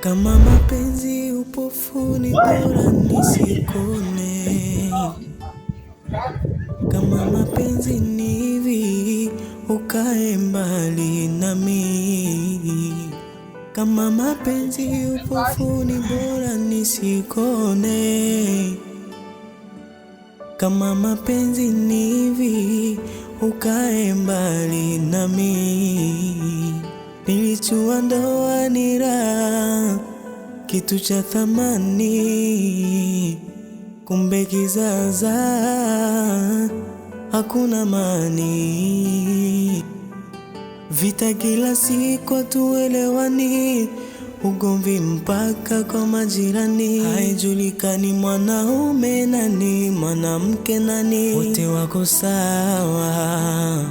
Kama mapenzi upofuni bora nisikone. Kama mapenzi ni hivi ukae mbali nami. Kama mapenzi upofuni bora nisikone. Kama mapenzi ni hivi ukae mbali nami. Nilijua ndoa ni raha, kitu cha thamani, kumbe kizaza hakuna amani. Vita kila siku hatuelewani, ugomvi mpaka kwa majirani. Haijulikani mwanaume nani, mwanamke nani, wote wako sawa.